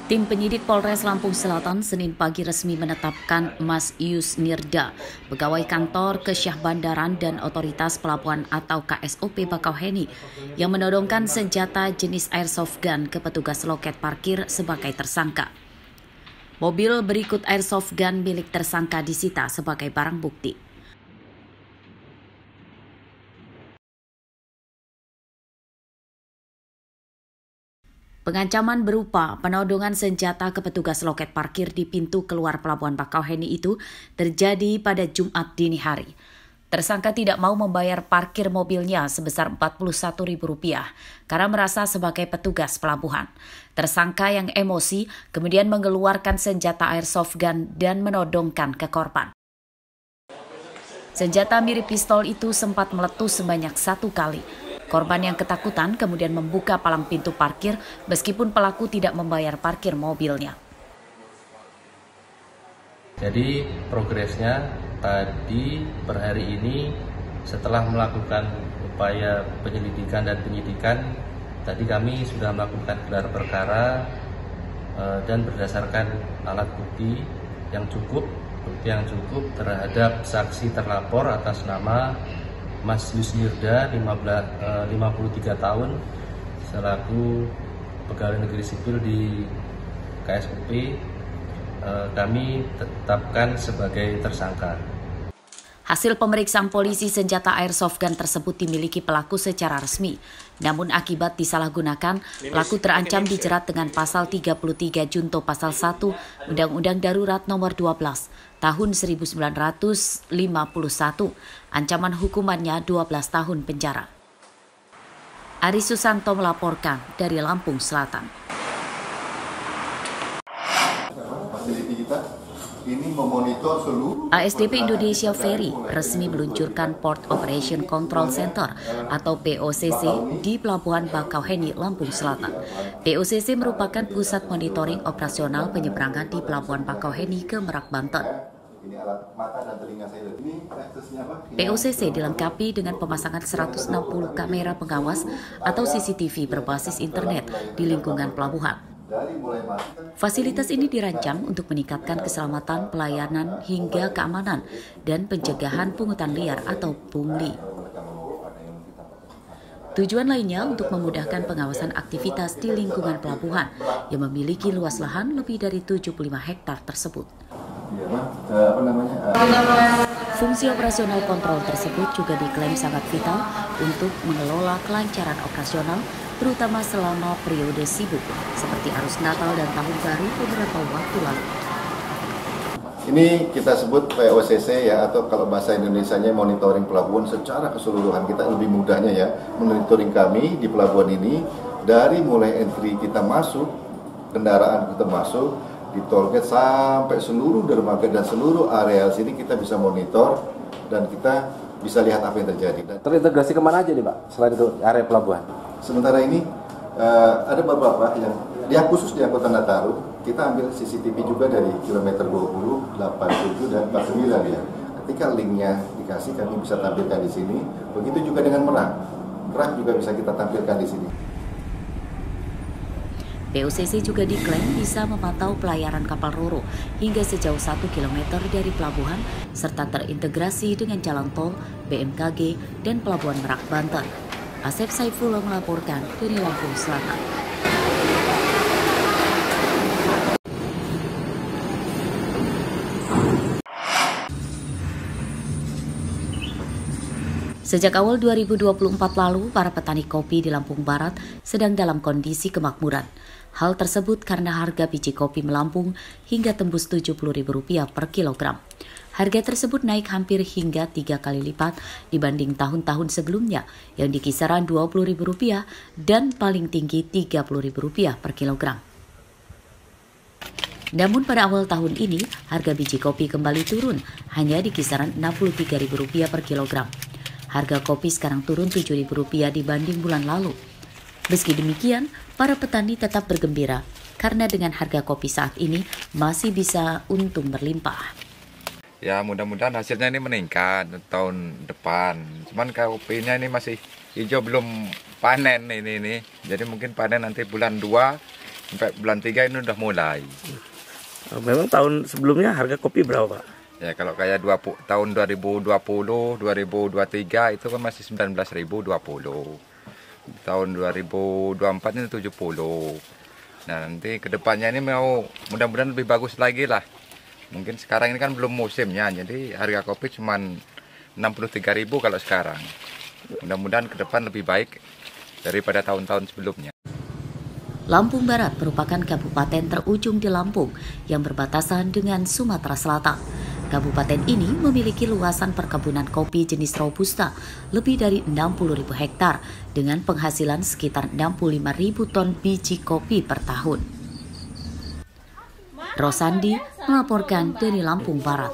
Tim penyidik Polres Lampung Selatan Senin pagi resmi menetapkan Mas Yus Nirda, pegawai kantor Kesyah Bandaran dan Otoritas Pelabuhan atau KSOP Bakauheni, yang menodongkan senjata jenis airsoft gun ke petugas loket parkir sebagai tersangka. Mobil berikut airsoft gun milik tersangka disita sebagai barang bukti. Pengancaman berupa penodongan senjata ke petugas loket parkir di pintu keluar Pelabuhan Bakauheni itu terjadi pada Jumat dini hari. Tersangka tidak mau membayar parkir mobilnya sebesar Rp41.000 karena merasa sebagai petugas pelabuhan. Tersangka yang emosi kemudian mengeluarkan senjata airsoft gun dan menodongkan ke korban. Senjata mirip pistol itu sempat meletus sebanyak 1 kali. Korban yang ketakutan kemudian membuka palang pintu parkir meskipun pelaku tidak membayar parkir mobilnya. Jadi progresnya tadi per hari ini setelah melakukan upaya penyelidikan dan penyidikan, tadi kami sudah melakukan gelar perkara dan berdasarkan alat bukti yang cukup terhadap saksi terlapor atas nama Mas Yus Nirda, 53 tahun, selaku pegawai negeri sipil di KSOP, kami tetapkan sebagai tersangka. Hasil pemeriksaan polisi, senjata airsoft gun tersebut dimiliki pelaku secara resmi. Namun akibat disalahgunakan, pelaku terancam dijerat dengan pasal 33 junto pasal 1 Undang-Undang Darurat Nomor 12 Tahun 1951. Ancaman hukumannya 12 tahun penjara. Ari Susanto melaporkan dari Lampung Selatan. Ini memonitor seluruh ASDP Indonesia Ferry resmi meluncurkan Port Operation Control Center atau POCC di Pelabuhan Bakauheni, Lampung Selatan. POCC merupakan pusat monitoring operasional penyeberangan di Pelabuhan Bakauheni ke Merak, Banten. POCC dilengkapi dengan pemasangan 160 kamera pengawas atau CCTV berbasis internet di lingkungan pelabuhan. Fasilitas ini dirancang untuk meningkatkan keselamatan pelayanan hingga keamanan dan pencegahan pungutan liar atau pungli. Tujuan lainnya untuk memudahkan pengawasan aktivitas di lingkungan pelabuhan yang memiliki luas lahan lebih dari 75 hektar tersebut. Fungsi operasional kontrol tersebut juga diklaim sangat vital untuk mengelola kelancaran operasional, terutama selama periode sibuk seperti arus Natal dan Tahun Baru beberapa waktu lalu. Ini kita sebut POCC ya, atau kalau bahasa Indonesianya monitoring pelabuhan secara keseluruhan. Kita lebih mudahnya ya, monitoring kami di pelabuhan ini dari mulai entry kita masuk, kendaraan kita masuk di tol gate sampai seluruh dermaga dan seluruh area sini kita bisa monitor dan kita bisa lihat apa yang terjadi. Terintegrasi kemana aja nih Pak, selain itu area pelabuhan? Sementara ini ada beberapa yang khusus di angkutan Nataru, kita ambil CCTV juga dari kilometer 20, 87 dan 49 ya. Ketika linknya dikasih kami bisa tampilkan di sini. Begitu juga dengan Merak. Merak juga bisa kita tampilkan di sini. POCC juga diklaim bisa memantau pelayaran kapal ro-ro hingga sejauh 1 km dari pelabuhan serta terintegrasi dengan jalan tol, BMKG, dan Pelabuhan Merak, Banten. Asep Saifullah melaporkan dari Lampung Selatan. Sejak awal 2024 lalu, para petani kopi di Lampung Barat sedang dalam kondisi kemakmuran. Hal tersebut karena harga biji kopi melambung hingga tembus Rp70.000 per kilogram. Harga tersebut naik hampir hingga 3 kali lipat dibanding tahun-tahun sebelumnya yang di kisaran Rp20.000 dan paling tinggi Rp30.000 per kilogram. Namun pada awal tahun ini, harga biji kopi kembali turun hanya di kisaran Rp63.000 per kilogram. Harga kopi sekarang turun Rp7.000 dibanding bulan lalu. Meski demikian, para petani tetap bergembira karena dengan harga kopi saat ini masih bisa untung berlimpah. Ya mudah-mudahan hasilnya ini meningkat tahun depan. Cuman kopinya ini masih hijau, belum panen ini. Jadi mungkin panen nanti bulan 2 Sampai bulan 3 ini udah mulai. Memang tahun sebelumnya harga kopi berapa, Pak? Ya kalau kayak tahun 2020, 2023 itu kan masih 19.020. Tahun 2024 ini 70. Nah nanti kedepannya ini mudah-mudahan lebih bagus lagi lah. Mungkin sekarang ini kan belum musimnya, jadi harga kopi cuma 63.000 kalau sekarang. Mudah-mudahan ke depan lebih baik daripada tahun-tahun sebelumnya. Lampung Barat merupakan kabupaten terujung di Lampung yang berbatasan dengan Sumatera Selatan. Kabupaten ini memiliki luasan perkebunan kopi jenis Robusta lebih dari 60.000 hektar dengan penghasilan sekitar 65.000 ton biji kopi per tahun. Rosandi melaporkan dari Lampung Barat.